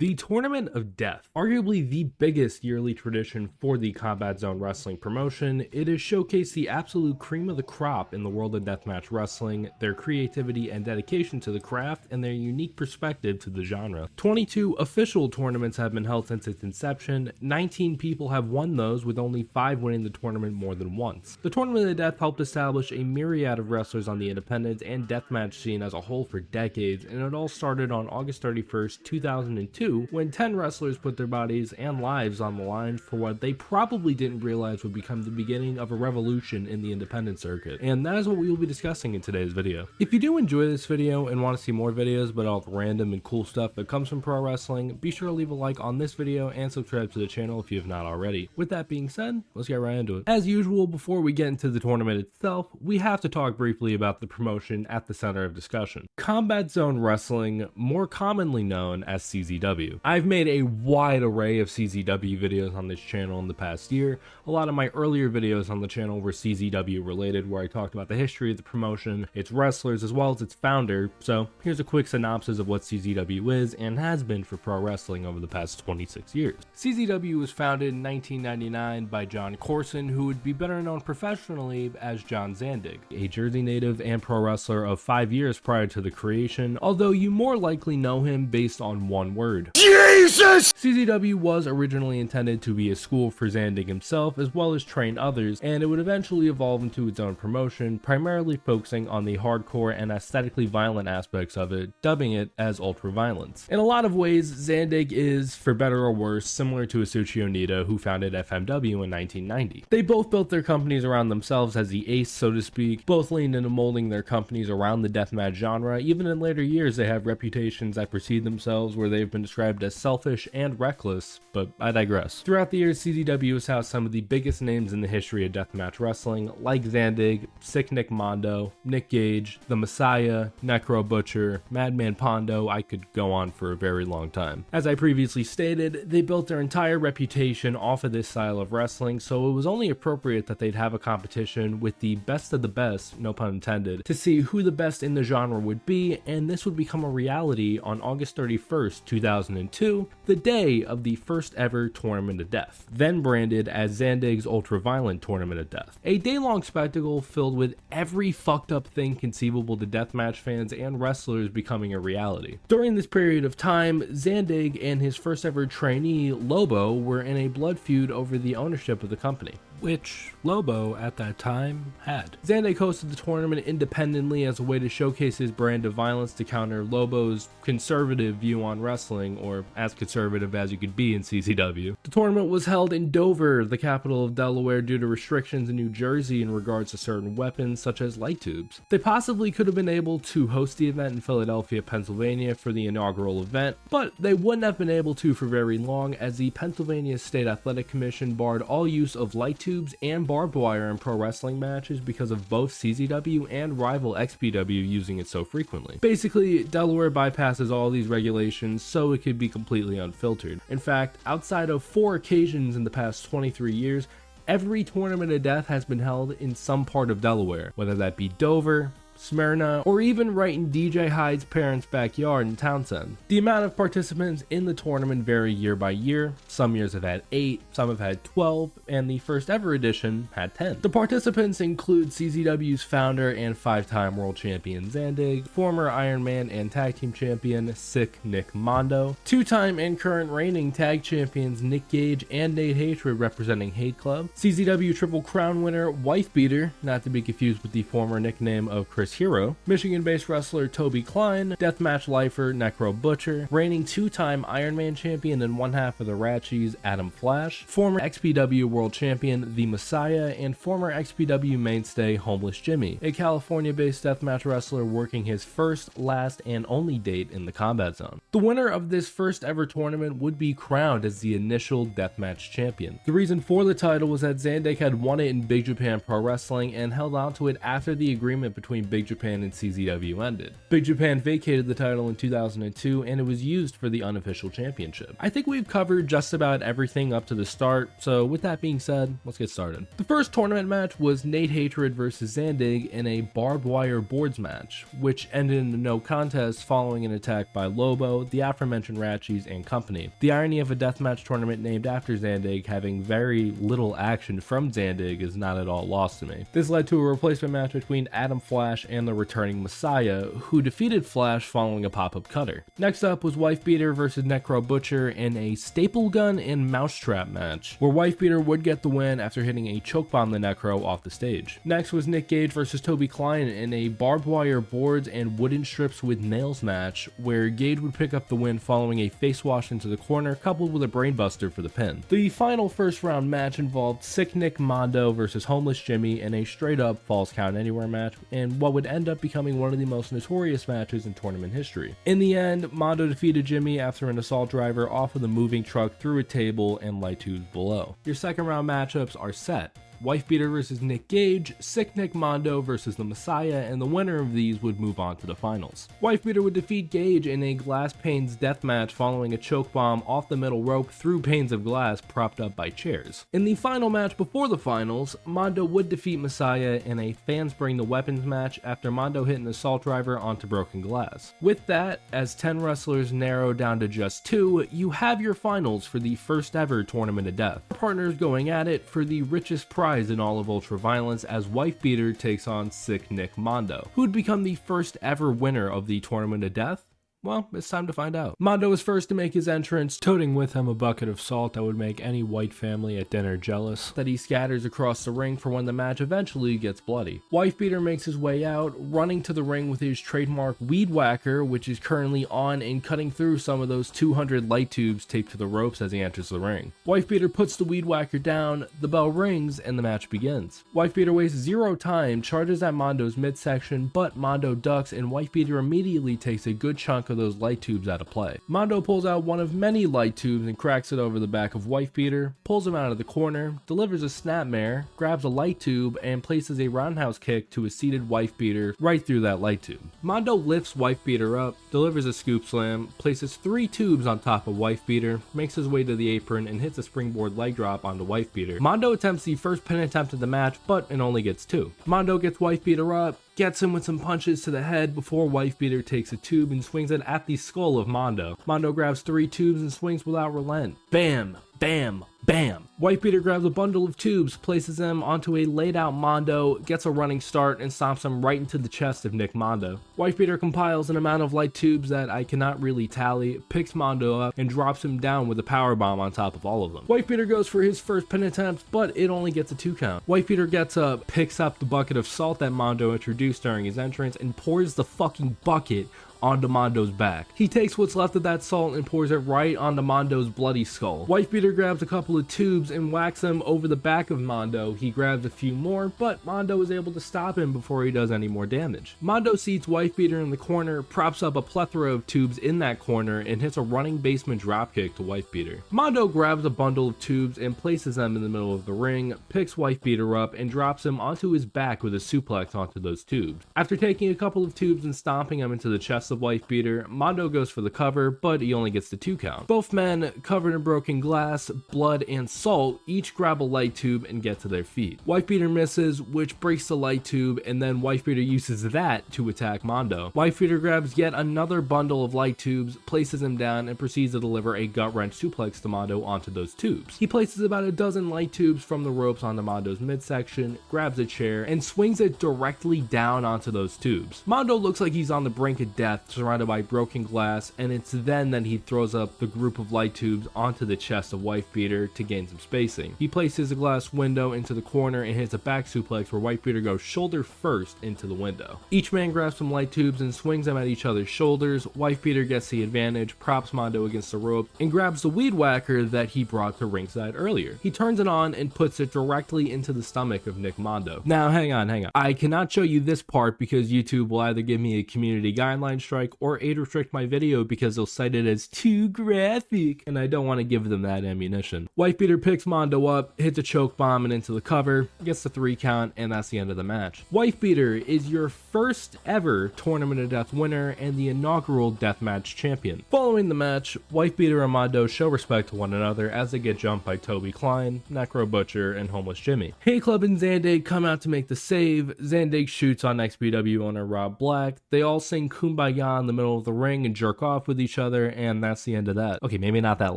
The Tournament of Death, arguably the biggest yearly tradition for the Combat Zone Wrestling promotion, it has showcased the absolute cream of the crop in the world of deathmatch wrestling, their creativity and dedication to the craft, and their unique perspective to the genre. 22 official tournaments have been held since its inception, 19 people have won those, with only 5 winning the tournament more than once. The Tournament of Death helped establish a myriad of wrestlers on the independent and deathmatch scene as a whole for decades, and it all started on August 31st, 2002, when 10 wrestlers put their bodies and lives on the line for what they probably didn't realize would become the beginning of a revolution in the independent circuit. And that is what we will be discussing in today's video. If you do enjoy this video and want to see more videos about all the random and cool stuff that comes from pro wrestling, be sure to leave a like on this video and subscribe to the channel if you have not already. With that being said, let's get right into it. As usual, before we get into the tournament itself, we have to talk briefly about the promotion at the center of discussion. Combat Zone Wrestling, more commonly known as CZW. I've made a wide array of CZW videos on this channel in the past year. A lot of my earlier videos on the channel were CZW related, where I talked about the history of the promotion, its wrestlers, as well as its founder. So here's a quick synopsis of what CZW is and has been for pro wrestling over the past 26 years. CZW was founded in 1999 by John Corson, who would be better known professionally as John Zandig, a Jersey native and pro wrestler of 5 years prior to the creation, although you more likely know him based on one word: Jesus! CZW was originally intended to be a school for Zandig himself, as well as train others, and it would eventually evolve into its own promotion, primarily focusing on the hardcore and aesthetically violent aspects of it, dubbing it as ultraviolent. In a lot of ways, Zandig is, for better or worse, similar to Asuchi Onita, who founded FMW in 1990. They both built their companies around themselves as the ace, so to speak, both leaned into molding their companies around the deathmatch genre. Even in later years, they have reputations that precede themselves, where they've been described as selfish and reckless, but I digress. Throughout the years, CZW has housed some of the biggest names in the history of deathmatch wrestling, like Zandig, Sick Nick Mondo, Nick Gage, The Messiah, Necro Butcher, Madman Pondo. I could go on for a very long time. As I previously stated, they built their entire reputation off of this style of wrestling, so it was only appropriate that they'd have a competition with the best of the best, no pun intended, to see who the best in the genre would be, and this would become a reality on August 31st, 2002, the day of the first ever Tournament of Death, then branded as Zandig's Ultraviolent Tournament of Death. A day-long spectacle filled with every fucked up thing conceivable to deathmatch fans and wrestlers becoming a reality. During this period of time, Zandig and his first ever trainee, Lobo, were in a blood feud over the ownership of the company, which Lobo at that time had. Zandig hosted the tournament independently as a way to showcase his brand of violence to counter Lobo's conservative view on wrestling, or as conservative as you could be in CZW. The tournament was held in Dover, the capital of Delaware, due to restrictions in New Jersey in regards to certain weapons such as light tubes. They possibly could have been able to host the event in Philadelphia, Pennsylvania for the inaugural event, but they wouldn't have been able to for very long, as the Pennsylvania State Athletic Commission barred all use of light tubes and barbed wire in pro wrestling matches because of both CZW and rival XPW using it so frequently. Basically, Delaware bypasses all these regulations so it could be completely unfiltered. In fact, outside of 4 occasions in the past 23 years, every Tournament of Death has been held in some part of Delaware, whether that be Dover, Smyrna, or even right in DJ Hyde's parents' backyard in Townsend. The amount of participants in the tournament vary year by year. Some years have had 8, some have had 12, and the first ever edition had 10. The participants include CZW's founder and 5-time world champion Zandig, former Iron Man and tag team champion Sick Nick Mondo, 2-time and current reigning tag champions Nick Gage and Nate Hatred representing Hate Club, CZW Triple Crown winner Wife Beater, not to be confused with the former nickname of Chris Hero, Michigan-based wrestler Toby Klein, deathmatch lifer Necro Butcher, reigning 2-time Iron Man champion and one half of the Ratchies Adam Flash, former XPW world champion The Messiah, and former XPW mainstay Homeless Jimmy, a California-based deathmatch wrestler working his first, last, and only date in the Combat Zone. The winner of this first ever tournament would be crowned as the initial deathmatch champion. The reason for the title was that Zandig had won it in Big Japan Pro Wrestling and held on to it after the agreement between Big Big Japan and CZW ended. Big Japan vacated the title in 2002 and it was used for the unofficial championship. I think we've covered just about everything up to the start, so with that being said, let's get started. The first tournament match was Nate Hatred versus Zandig in a barbed wire boards match, which ended in a no contest following an attack by Lobo, the aforementioned Ratchis, and company. The irony of a deathmatch tournament named after Zandig having very little action from Zandig is not at all lost to me. This led to a replacement match between Adam Flash and the returning Messiah, who defeated Flash following a pop-up cutter. Next up was Wife Beater versus Necro Butcher in a staple gun and mousetrap match, where Wife Beater would get the win after hitting a chokebomb the Necro off the stage. Next was Nick Gage versus Toby Klein in a barbed wire boards and wooden strips with nails match, where Gage would pick up the win following a face wash into the corner coupled with a brainbuster for the pin. The final first round match involved Sick Nick Mondo versus Homeless Jimmy in a straight up Falls Count Anywhere match, and what would end up becoming one of the most notorious matches in tournament history. In the end, Mondo defeated Jimmy after an assault driver off of the moving truck through a table and light tubes below. Your second round matchups are set. Wife Beater versus Nick Gage, Sick Nick Mondo versus the Messiah, and the winner of these would move on to the finals. Wife Beater would defeat Gage in a glass panes death match following a choke bomb off the middle rope through panes of glass propped up by chairs. In the final match before the finals, Mondo would defeat Messiah in a fans bring the weapons match after Mondo hit an assault driver onto broken glass. With that, as 10 wrestlers narrow down to just 2, you have your finals for the first ever Tournament of Death. Partners going at it for the richest prize in all of ultraviolence, as Wife Beater takes on Sick Nick Mondo, who would become the first ever winner of the Tournament of Death. Well, it's time to find out. Mondo was first to make his entrance, toting with him a bucket of salt that would make any white family at dinner jealous, that he scatters across the ring for when the match eventually gets bloody. Wife Beater makes his way out, running to the ring with his trademark weed whacker, which is currently on and cutting through some of those 200 light tubes taped to the ropes as he enters the ring. Wife Beater puts the weed whacker down, the bell rings, and the match begins. Wife Beater wastes zero time, charges at Mondo's midsection, but Mondo ducks, and Wife Beater immediately takes a good chunk of those light tubes out of play. Mondo pulls out one of many light tubes and cracks it over the back of Wife Beater, pulls him out of the corner, delivers a snapmare, grabs a light tube, and places a roundhouse kick to a seated Wife Beater right through that light tube. Mondo lifts Wife Beater up, delivers a scoop slam, places 3 tubes on top of Wife Beater, makes his way to the apron, and hits a springboard leg drop onto Wife Beater. Mondo attempts the first pin attempt of the match, but it only gets 2. Mondo gets Wife Beater up, gets him with some punches to the head before Wife Beater takes a tube and swings it at the skull of Mondo. Mondo grabs 3 tubes and swings without relent. Bam! Bam! Bam! Wife Beater grabs a bundle of tubes, places them onto a laid out Mondo, gets a running start, and stomps him right into the chest of Nick Mondo. Wife Beater compiles an amount of light tubes that I cannot really tally, picks Mondo up, and drops him down with a powerbomb on top of all of them. Wife Beater goes for his first pin attempt, but it only gets a 2 count. Wife Beater gets up, picks up the bucket of salt that Mondo introduced during his entrance, and pours the fucking bucket onto Mondo's back. He takes what's left of that salt and pours it right onto Mondo's bloody skull. Wife Beater grabs a couple of tubes and whacks them over the back of Mondo. He grabs a few more, but Mondo is able to stop him before he does any more damage. Mondo seats Wife Beater in the corner, props up a plethora of tubes in that corner, and hits a running basement dropkick to Wife Beater. Mondo grabs a bundle of tubes and places them in the middle of the ring, picks Wife Beater up, and drops him onto his back with a suplex onto those tubes. After taking a couple of tubes and stomping him into the chest of Wife Beater, Mondo goes for the cover, but he only gets the 2 count. Both men, covered in broken glass, blood, and salt, each grab a light tube and get to their feet. Wife Beater misses, which breaks the light tube, and then Wife Beater uses that to attack Mondo. Wife Beater grabs yet another bundle of light tubes, places him down, and proceeds to deliver a gut-wrench suplex to Mondo onto those tubes. He places about a dozen light tubes from the ropes onto Mondo's midsection, grabs a chair, and swings it directly down onto those tubes. Mondo looks like he's on the brink of death, surrounded by broken glass, and it's then that he throws up the group of light tubes onto the chest of Wife Beater to gain some spacing. He places a glass window into the corner and hits a back suplex where Wife Beater goes shoulder first into the window. Each man grabs some light tubes and swings them at each other's shoulders. Wife Beater gets the advantage, props Mondo against the rope, and grabs the weed whacker that he brought to ringside earlier. He turns it on and puts it directly into the stomach of Nick Mondo. Now hang on. I cannot show you this part because YouTube will either give me a community guideline strike strike or age restrict my video because they'll cite it as too graphic, and I don't want to give them that ammunition. Wife beater picks Mondo up, hits a choke bomb and into the cover, gets the 3 count, and that's the end of the match. Wife beater is your first ever Tournament of Death winner and the inaugural deathmatch champion. Following the match, Wife beater and Mondo show respect to one another as they get jumped by Toby Klein, Necro Butcher, and Homeless Jimmy. Hey Club and Zandig come out to make the save. Zandig shoots on XPW owner Rob Black. They all sing Kumbaya in the middle of the ring and jerk off with each other, and that's the end of that. Okay, maybe not that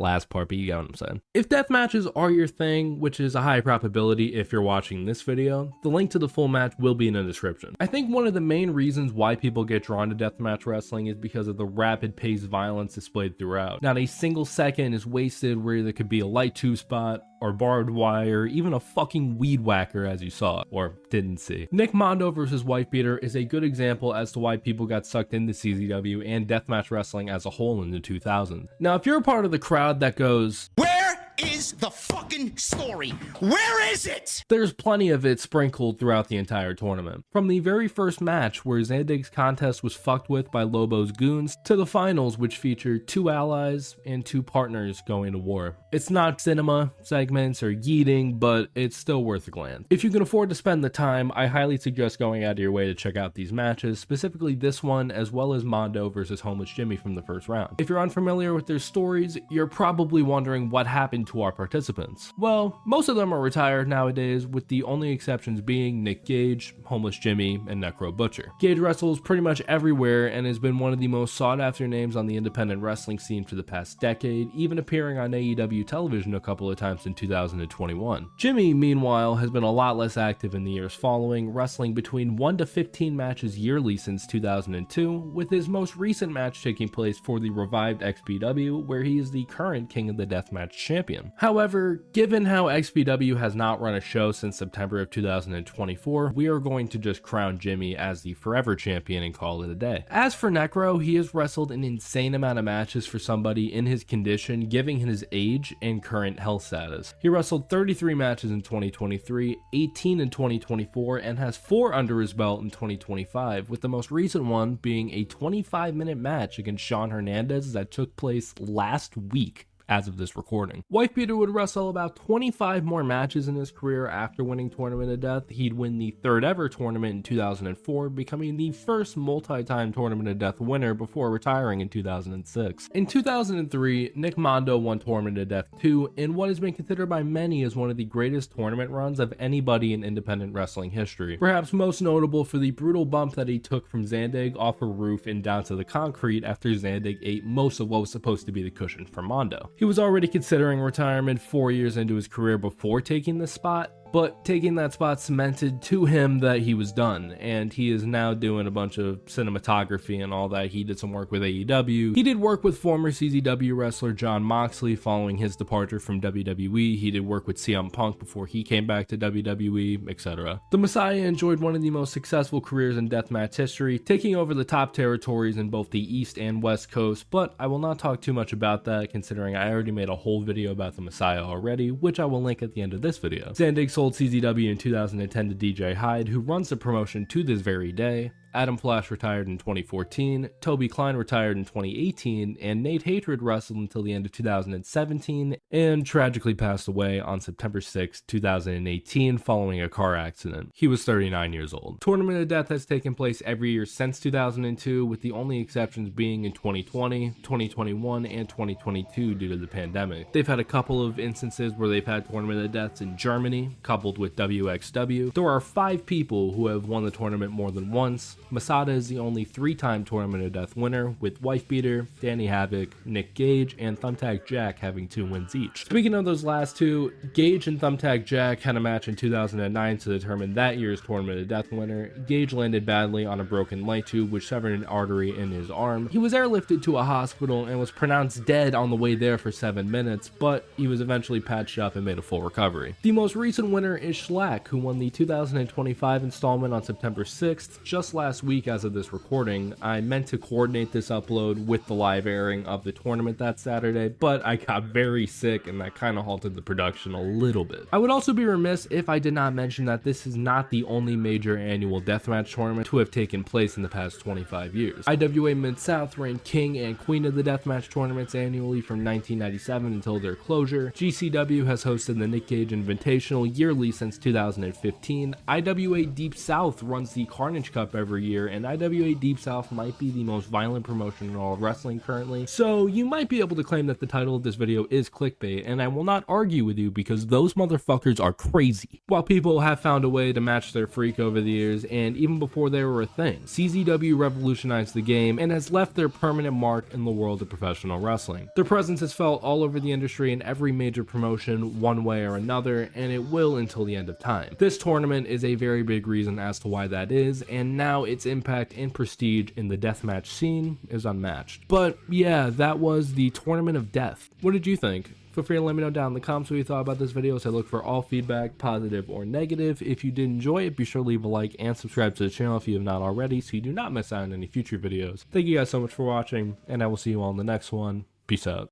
last part, but you get what I'm saying. If death matches are your thing, which is a high probability if you're watching this video, the link to the full match will be in the description. I think one of the main reasons why people get drawn to deathmatch wrestling is because of the rapid paced violence displayed throughout. Not a single second is wasted where there could be a light tube spot, or barbed wire, even a fucking weed whacker as you saw, or didn't see. Nick Mondo versus Wife Beater is a good example as to why people got sucked into CZW and deathmatch wrestling as a whole in the 2000s. Now, if you're a part of the crowd that goes, "Where is the fucking story? Where is it?" There's plenty of it sprinkled throughout the entire tournament. From the very first match where Zandig's contest was fucked with by Lobo's goons, to the finals which featured 2 allies and 2 partners going to war. It's not cinema segments or yeeting, but it's still worth a glance. If you can afford to spend the time, I highly suggest going out of your way to check out these matches, specifically this one as well as Mondo versus Homeless Jimmy from the first round. If you're unfamiliar with their stories, you're probably wondering what happened to our participants. Well, most of them are retired nowadays, with the only exceptions being Nick Gage, Homeless Jimmy, and Necro Butcher. Gage wrestles pretty much everywhere and has been one of the most sought after names on the independent wrestling scene for the past decade, even appearing on AEW television a couple of times in 2021. Jimmy, meanwhile, has been a lot less active in the years following, wrestling between 1 to 15 matches yearly since 2002, with his most recent match taking place for the revived XPW, where he is the current King of the Deathmatch champion. However, given how XPW has not run a show since September of 2024, we are going to just crown Jimmy as the forever champion and call it a day. As for Necro, he has wrestled an insane amount of matches for somebody in his condition, giving his age and current health status. He wrestled 33 matches in 2023, 18 in 2024, and has 4 under his belt in 2025, with the most recent one being a 25-minute match against Sean Hernandez that took place last week. As of this recording. Wife Beater would wrestle about 25 more matches in his career after winning Tournament of Death. He'd win the 3rd ever tournament in 2004, becoming the first multi-time Tournament of Death winner before retiring in 2006. In 2003, Nick Mondo won Tournament of Death 2 in what has been considered by many as one of the greatest tournament runs of anybody in independent wrestling history. Perhaps most notable for the brutal bump that he took from Zandig off a roof and down to the concrete after Zandig ate most of what was supposed to be the cushion for Mondo. He was already considering retirement 4 years into his career before taking this spot, but taking that spot cemented to him that he was done, and he is now doing a bunch of cinematography and all that. He did some work with AEW. He did work with former CZW wrestler Jon Moxley following his departure from WWE. He did work with CM Punk before he came back to WWE, etc. The Messiah enjoyed one of the most successful careers in deathmatch history, taking over the top territories in both the East and West Coast, but I will not talk too much about that considering I already made a whole video about the Messiah already, which I will link at the end of this video. Zandig sold CZW in 2010 to DJ Hyde, who runs the promotion to this very day. Adam Flash retired in 2014, Toby Klein retired in 2018, and Nate Hatred wrestled until the end of 2017 and tragically passed away on September 6, 2018 following a car accident. He was 39 years old. Tournament of Death has taken place every year since 2002, with the only exceptions being in 2020, 2021, and 2022 due to the pandemic. They've had a couple of instances where they've had Tournament of Deaths in Germany, coupled with WXW. There are 5 people who have won the tournament more than once. Masada is the only 3-time Tournament of Death winner, with Wife Beater, Danny Havoc, Nick Gage, and Thumbtack Jack having 2 wins each. Speaking of those last 2, Gage and Thumbtack Jack had a match in 2009 to determine that year's Tournament of Death winner. Gage landed badly on a broken light tube which severed an artery in his arm. He was airlifted to a hospital and was pronounced dead on the way there for 7 minutes, but he was eventually patched up and made a full recovery. The most recent winner is Schlack, who won the 2025 installment on September 6th, just last week as of this recording. I meant to coordinate this upload with the live airing of the tournament that Saturday, but I got very sick and that kind of halted the production a little bit. I would also be remiss if I did not mention that this is not the only major annual deathmatch tournament to have taken place in the past 25 years. IWA Mid-South reigned king and queen of the deathmatch tournaments annually from 1997 until their closure. GCW has hosted the Nick Gage Invitational yearly since 2015. IWA Deep South runs the Carnage Cup every year, and IWA Deep South might be the most violent promotion in all of wrestling currently, so you might be able to claim that the title of this video is clickbait, and I will not argue with you because those motherfuckers are crazy. While people have found a way to match their freak over the years, and even before they were a thing, CZW revolutionized the game and has left their permanent mark in the world of professional wrestling. Their presence is felt all over the industry in every major promotion one way or another, and it will until the end of time. This tournament is a very big reason as to why that is, and now its impact and prestige in the deathmatch scene is unmatched. But yeah, that was the Tournament of Death. What did you think? Feel free to let me know down in the comments what you thought about this video, so I look for all feedback, positive or negative. If you did enjoy it, be sure to leave a like and subscribe to the channel if you have not already, so you do not miss out on any future videos. Thank you guys so much for watching, and I will see you all in the next one. Peace out.